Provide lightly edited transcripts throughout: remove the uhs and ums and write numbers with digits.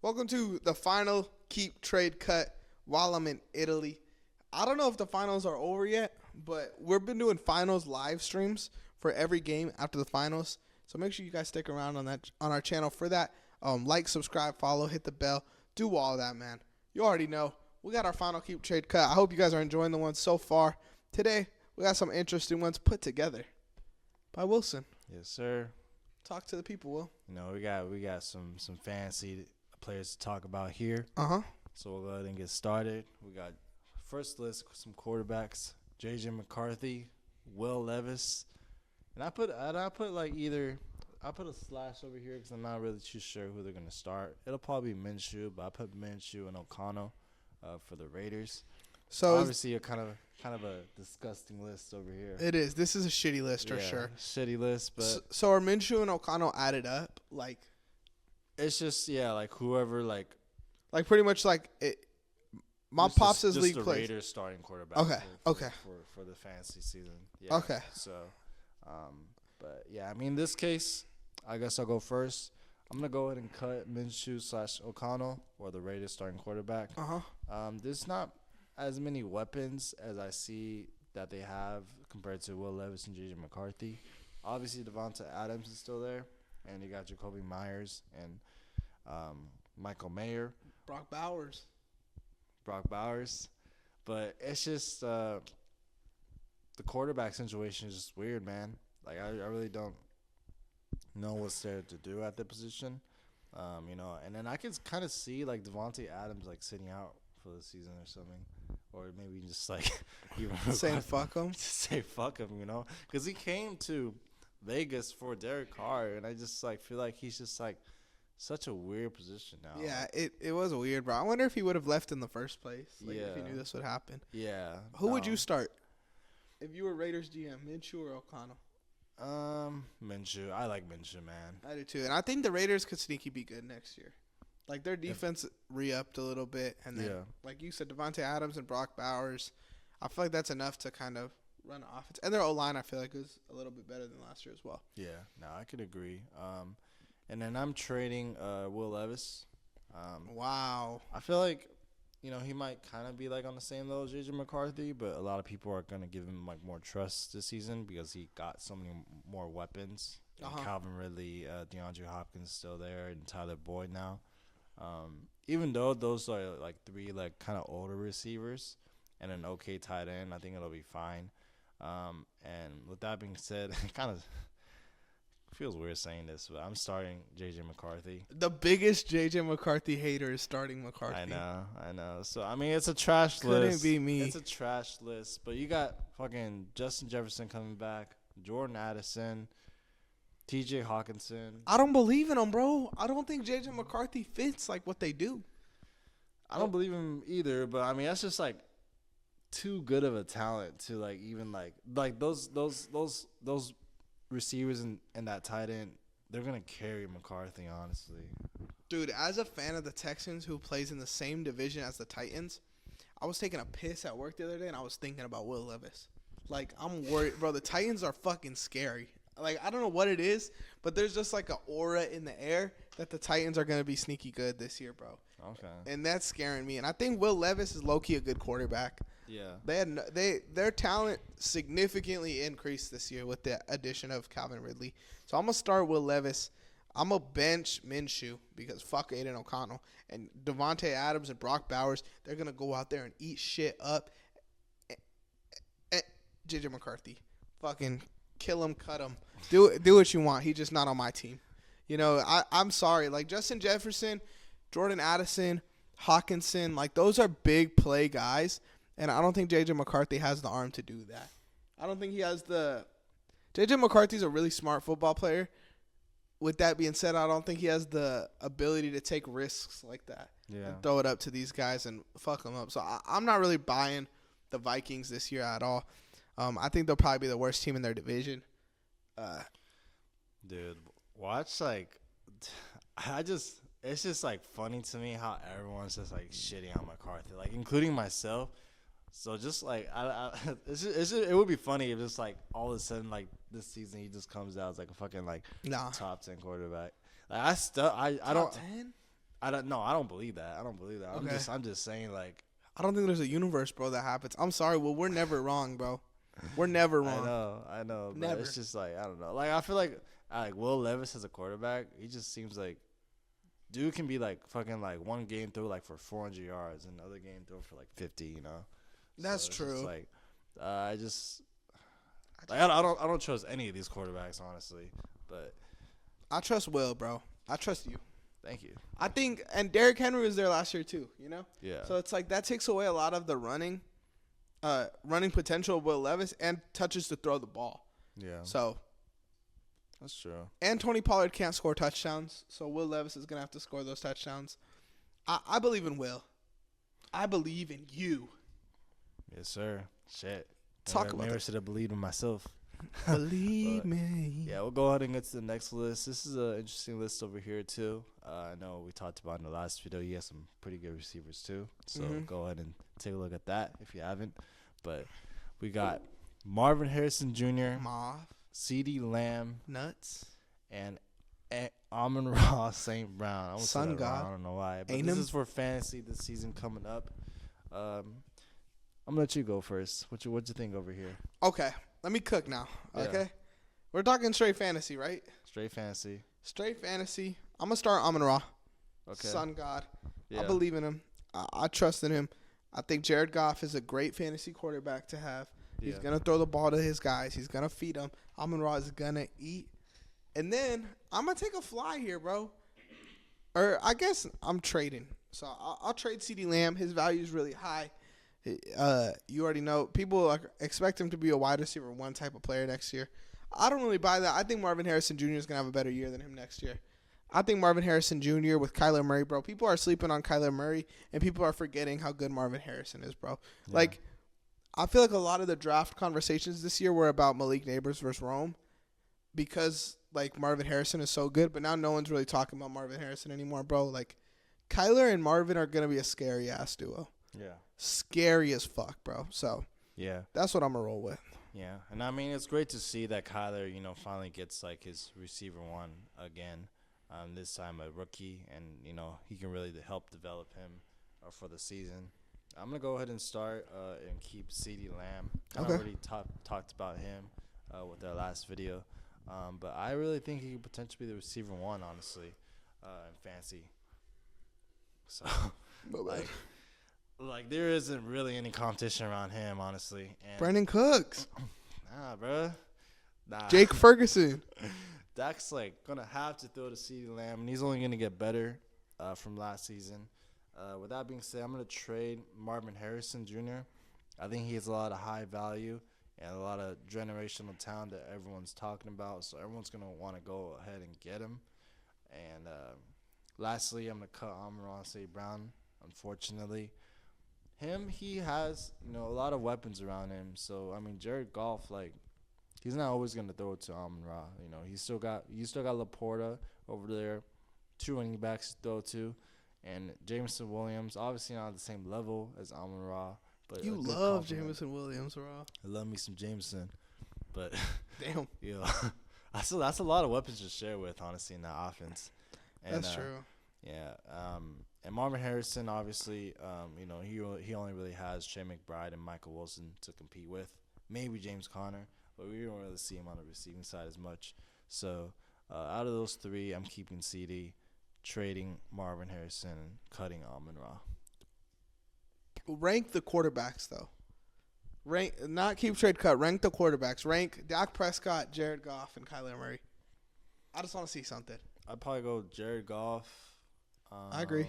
Welcome to the final keep trade cut while I'm in Italy. I don't know if the finals are over yet, but we've been doing finals live streams for every game after the finals. So make sure you guys stick around on our channel for that. Like, subscribe, follow, hit the bell, do all that, man. You already know. We got our final keep trade cut. I hope you guys are enjoying the ones so far. Today, we got some interesting ones put together by Wilson. Yes, sir. Talk to the people, Will. You know, we got some fancy players to talk about here. Uh-huh. So we'll go ahead and get started. We got first list some quarterbacks: J.J. McCarthy, Will Levis, and I put a slash over here because I'm not really too sure who they're gonna start. It'll probably be Minshew, but I put Minshew and O'Connell for the Raiders. So obviously a kind of a disgusting list over here. it is. This is a shitty list for sure. Shitty list, but so are Minshew and O'Connell added up? Like, it's just like whoever like pretty much like it. My just pops' just league the plays. Raiders starting quarterback. Okay, okay. For the fantasy season. Yeah. Okay. So, but yeah, I mean, in this case, I guess I'll go first. I'm gonna go ahead and cut Minshew / O'Connell or the Raiders starting quarterback. There's not as many weapons as I see that they have compared to Will Levis and J.J. McCarthy. Obviously, Devonta Adams is still there, and you got Jacoby Myers and Michael Mayer. Brock Bowers. But it's just the quarterback situation is just weird, man. Like, I really don't know what's there to do at the position. And then I can kind of see, like, Devontae Adams, like, sitting out for the season or something. Or maybe just, like, even saying fuck him. Say fuck him, because he came to Vegas for Derek Carr, and I just, like, feel like he's just, like, such a weird position now. Yeah, it was weird, bro. I wonder if he would have left in the first place. Like, Yeah. if he knew this would happen. Yeah. Who would you start if you were Raiders GM, Minshew or O'Connell? Minshew. I like Minshew, man. I do too, and I think the Raiders could sneaky be good next year. Like, their defense re-upped a little bit, and then, like you said, Devontae Adams and Brock Bowers. I feel like that's enough to kind of run offense. And their O-line, I feel like, is a little bit better than last year as well. Yeah, no, I could agree. And then I'm trading Will Levis. Wow. I feel like, he might kind of be like on the same level as J.J. McCarthy, but a lot of people are going to give him like more trust this season because he got so many more weapons. Calvin Ridley, DeAndre Hopkins still there, and Tyler Boyd now. Even though those are like three like kind of older receivers and an okay tight end, I think it'll be fine. And with that being said, it kind of feels weird saying this, but I'm starting J.J. McCarthy. The biggest J.J. McCarthy hater is starting McCarthy. I know. So, I mean, it's a trash Couldn't list. be me. It's a trash list. But you got fucking Justin Jefferson coming back, Jordan Addison, T.J. Hawkinson. I don't believe in him, bro. I don't think J.J. McCarthy fits like what they do. I don't believe him either, but, I mean, that's just, like, too good of a talent to, like, even, like those receivers and that tight end, they're going to carry McCarthy, honestly. Dude, as a fan of the Texans who plays in the same division as the Titans, I was taking a piss at work the other day, and I was thinking about Will Levis. Like, I'm worried. Bro, the Titans are fucking scary. Like, I don't know what it is, but there's just like an aura in the air that the Titans are going to be sneaky good this year, bro. Okay. And that's scaring me. And I think Will Levis is low-key a good quarterback. Yeah. Their talent significantly increased this year with the addition of Calvin Ridley. So I'm going to start Will Levis. I'm going to bench Minshew because fuck Aiden O'Connell. And Devontae Adams and Brock Bowers, they're going to go out there and eat shit up. J.J. McCarthy. Fucking kill him, cut him. Do what you want. He's just not on my team. I'm sorry. Like, Justin Jefferson, Jordan Addison, Hawkinson, like, those are big play guys. And I don't think J.J. McCarthy has the arm to do that. I don't think he has the – J.J. McCarthy's a really smart football player. With that being said, I don't think he has the ability to take risks like that and throw it up to these guys and fuck them up. So I'm not really buying the Vikings this year at all. I think they'll probably be the worst team in their division. Dude, watch, like – it's just, like, funny to me how everyone's just, like, shitting on McCarthy, like, including myself. So just like it would be funny if just like all of a sudden like this season he just comes out as like a fucking like top 10 quarterback. Like I don't. 10? I don't believe that. Okay. I'm just saying like. I don't think there's a universe, bro, that happens. I'm sorry. Well, we're never wrong, bro. We're never wrong. I know. But Never. it's just like I don't know. Like I feel like Will Levis as a quarterback, he just seems like dude can be like fucking like one game throw like for 400 yards, and another game throw for like 50. You know. That's so true. Like I don't trust any of these quarterbacks honestly, but I trust Will, bro. I trust you. thank you. I think, and Derrick Henry was there last year too. You know. Yeah. So it's like that takes away a lot of the running potential of Will Levis and touches to throw the ball. Yeah. So That's true. and Tony Pollard can't score touchdowns, so Will Levis is gonna have to score those touchdowns. I believe in Will. I believe in you. Yes, sir. Shit. Talk about maybe I it. should have believed in myself. Believe me. Yeah, we'll go ahead and get to the next list. This is an interesting list over here, too. I know we talked about in the last video. He has some pretty good receivers, too. So go ahead and take a look at that if you haven't. But we got Marvin Harrison Jr., Mauve. CeeDee Lamb, Nuts. and Amon-Ra St. Brown. I almost Sun said that wrong. God. I don't know why. But Ain't this him? is for fantasy this season coming up. I'm going to let you go first. What you think over here? Okay, let me cook now. Yeah. Okay, we're talking straight fantasy, right? Straight fantasy. Straight fantasy. I'm gonna start Amon-Ra. Okay. Sun God. Yeah. I believe in him. I trust in him. I think Jared Goff is a great fantasy quarterback to have. He's Yeah. gonna throw the ball to his guys. He's gonna feed them. Amon-Ra is gonna eat. And then I'm gonna take a fly here, bro. Or I guess I'm trading. So I'll trade CeeDee Lamb. His value is really high. You already know people expect him to be a wide receiver one type of player next year. I don't really buy that. I think Marvin Harrison Jr. is gonna have a better year than him next year. I think Marvin Harrison Jr. with Kyler Murray, bro. People are sleeping on Kyler Murray, and people are forgetting how good Marvin Harrison is, bro. Yeah. Like, I feel like a lot of the draft conversations this year were about Malik Neighbors versus Rome because, like, Marvin Harrison is so good, but now no one's really talking about Marvin Harrison anymore, bro. Like, Kyler and Marvin are going to be a scary-ass duo. Yeah. Scary as fuck, bro. So, Yeah. that's what I'm going to roll with. Yeah. And I mean, it's great to see that Kyler, finally gets like his receiver one again. This time a rookie, and he can really help develop him for the season. I'm gonna go ahead and start and keep CeeDee Lamb. I Okay. already talked about him with our last video, but I really think he could potentially be the receiver one, honestly, in fantasy. So, like there isn't really any competition around him, honestly. And Brandon Cooks. Nah, bro. Nah. Jake Ferguson. Dak's like gonna have to throw to CeeDee Lamb, and he's only gonna get better from last season. With that being said, I'm gonna trade Marvin Harrison Jr. I think he has a lot of high value and a lot of generational talent that everyone's talking about, so everyone's gonna want to go ahead and get him. And lastly, I'm gonna cut Amon-Ra St. Brown. Unfortunately, he has a lot of weapons around him. So I mean, Jared Goff, like, he's not always gonna throw it to Amon-Ra. He's still got Laporta over there, 2 running backs to throw to, and Jameson Williams, obviously not at the same level as Amon-Ra, but You a good love compliment. Jameson Williams, bro. I love me some Jameson, but Damn. that's a lot of weapons to share with, honestly, in that offense. And, That's true. Yeah. And Marvin Harrison, obviously, he only really has Trey McBride and Michael Wilson to compete with. Maybe James Conner, but we don't really see him on the receiving side as much. So out of those three, I'm keeping CeeDee, trading Marvin Harrison, and cutting Amon-Ra. Rank the quarterbacks, though. Not keep trade cut. Rank the quarterbacks. Rank Dak Prescott, Jared Goff, and Kyler Murray. I just want to see something. I'd probably go Jared Goff. I agree.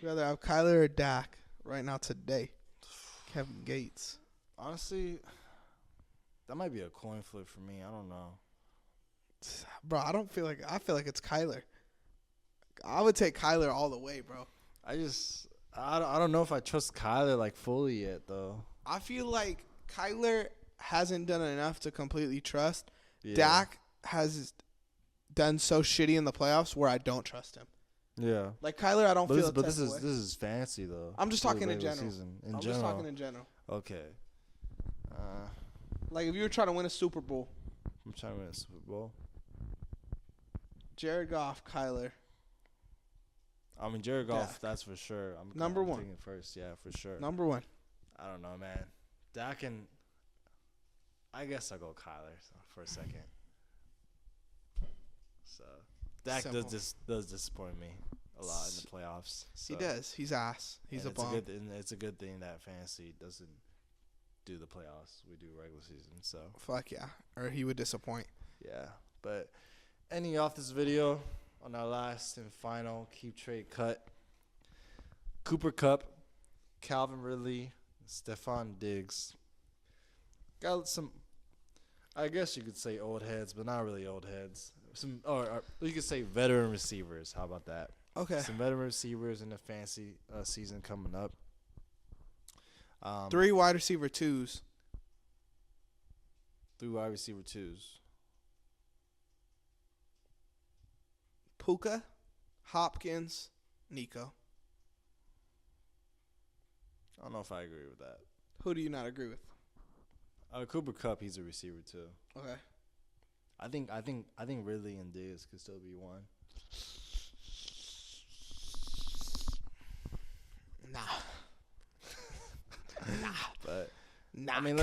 You rather have Kyler or Dak right now today? Kevin Gates. Honestly, that might be a coin flip for me. I don't know. Bro, I feel like it's Kyler. I would take Kyler all the way, bro. I don't know if I trust Kyler like fully yet though. I feel like Kyler hasn't done enough to completely trust. Yeah. Dak has done so shitty in the playoffs where I don't trust him. Yeah. Like Kyler, I don't feel. But this is fancy though. I'm just For the talking in regular general. season. I'm just talking in general. Okay. Like if you were trying to win a Super Bowl, I'm trying to win a Super Bowl. Jared Goff, Kyler. I mean, Jared Goff, Dak. that's for sure. Number one. Thinking first, yeah, for sure. Number one. I don't know, man. Dak and I guess I'll go Kyler for a second. So Dak does disappoint me a lot in the playoffs. So. He does. He's ass. He's a bum. It's a good thing that fantasy doesn't do the playoffs. We do regular season. So fuck yeah, or he would disappoint. Yeah, but ending off this video on our last and final keep trade cut. Cooper Kupp, Calvin Ridley, Stephon Diggs. Got some, I guess you could say old heads, but not really old heads. Or you could say veteran receivers. How about that? Okay. Some veteran receivers in the fantasy season coming up. 3 wide receiver 2s. 3 wide receiver 2s. Puka, Hopkins, Nico. I don't know if I agree with that. Who do you not agree with? Cooper Kupp, he's a receiver too. Okay. I think Ridley and Diggs could still be one. Nah. But I mean,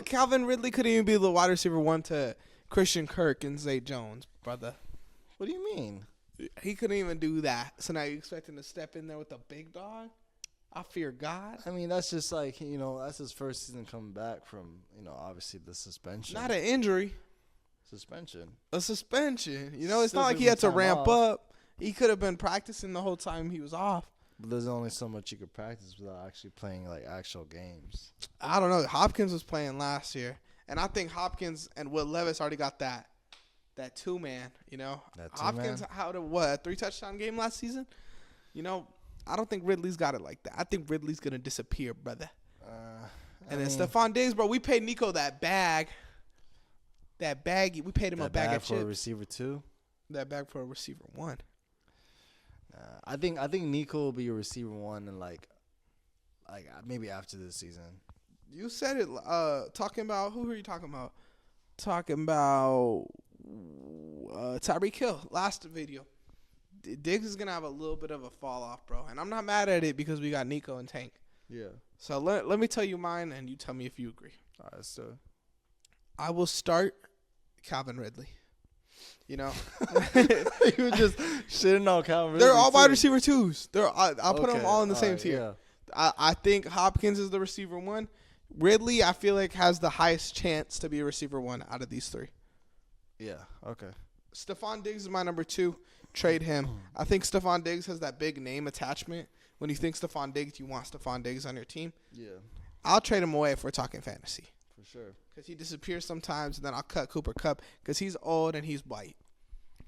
Calvin Ridley couldn't even be the wide receiver 1 to Christian Kirk and Zay Jones, brother. What do you mean? He couldn't even do that. So now you expect him to step in there with a big dog? I fear God. I mean, that's just like, that's his first season coming back from, obviously the suspension. Not an injury. Suspension. A suspension. It's not like he had to ramp up. He could have been practicing the whole time he was off. But there's only so much you could practice without actually playing, like, actual games. I don't know. Hopkins was playing last year. And I think Hopkins and Will Levis already got that 2-man, That Hopkins had a 3-touchdown game last season? I don't think Ridley's got it like that. I think Ridley's going to disappear, brother. And then Stephon Diggs, bro, we paid Nico that bag. That bag, we paid him a bag of chips. That bag for a receiver 2? That bag for a receiver 1. I think Nico will be a receiver 1 and like maybe after this season. You said it. Talking about who are you talking about? Talking about Tyreek Hill. Last video. Diggs is gonna have a little bit of a fall off, bro, and I'm not mad at it because we got Nico and Tank. Yeah. So let me tell you mine, and you tell me if you agree. All right, so I will start Calvin Ridley. You were just shitting on Calvin Ridley. They're all wide receiver 2s. I'll put them all in the same tier. Yeah. I think Hopkins is the receiver 1. Ridley, I feel like, has the highest chance to be a receiver 1 out of these 3. Yeah. Okay. Stephon Diggs is my number 2. Trade him. I think Stephon Diggs has that big name attachment. When you think Stephon Diggs, you want Stephon Diggs on your team. Yeah. I'll trade him away if we're talking fantasy. For sure. Because he disappears sometimes, and then I'll cut Cooper Kupp because he's old and he's white.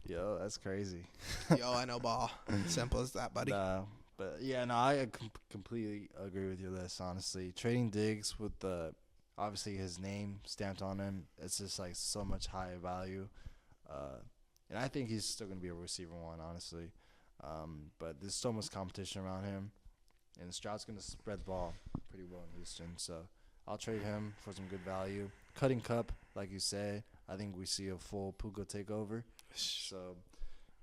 Yo, that's crazy. Yo, I know ball. Simple as that, buddy. But yeah, no, I completely agree with your list, honestly. Trading Diggs with obviously his name stamped on him, it's just like so much higher value. And I think he's still going to be a receiver 1, honestly. But there's so much competition around him. And Stroud's going to spread the ball pretty well in Houston. So I'll trade him for some good value. Cutting Kupp, like you said, I think we see a full Puka takeover. So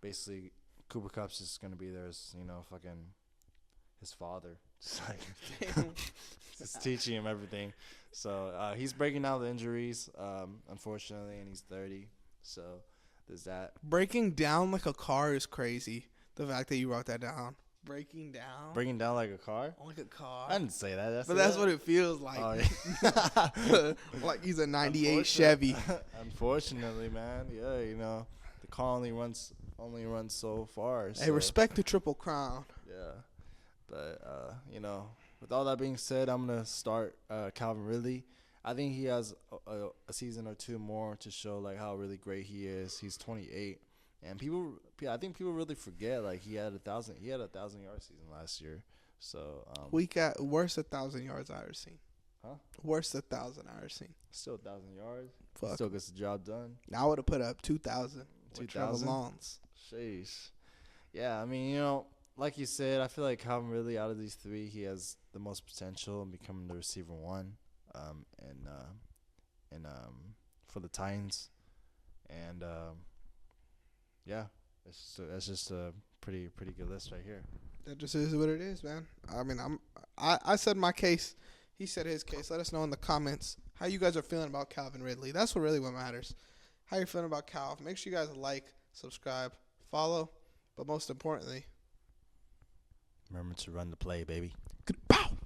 basically, Cooper Kupp's just going to be there as, fucking his father. Just like just teaching him everything. So he's breaking out the injuries, unfortunately, and he's 30. So there's that. Breaking down like a car is crazy. The fact that you wrote that down. Breaking down like a car? like a car. I didn't say that. That's what it feels like. Oh, yeah. Like he's a 98 Chevy. Unfortunately, man. Yeah, the car only runs so far. Hey, respect the Triple Crown. Yeah. But, with all that being said, I'm going to start Calvin Ridley. I think he has a season or 2 more to show, like, how really great he is. He's 28. And I think people really forget, like, he had a 1,000-yard season last year. So we got worst 1,000 yards I ever seen. Huh? Worst 1,000 I ever seen. Still 1,000 yards. Fuck. Still gets the job done. Now I would have put up 2,000. 2,000. Sheesh. Yeah, I mean, like you said, I feel like Calvin Ridley, out of these 3, he has the most potential in becoming the receiver 1. And for the Titans. And yeah, That's just a pretty good list right here. That just is what it is, man. I mean, I said my case. He said his case. Let us know in the comments how you guys are feeling about Calvin Ridley. That's what matters. How you feeling about Cal? Make sure you guys like, subscribe, follow, but most importantly, remember to run the play, baby. goodbye.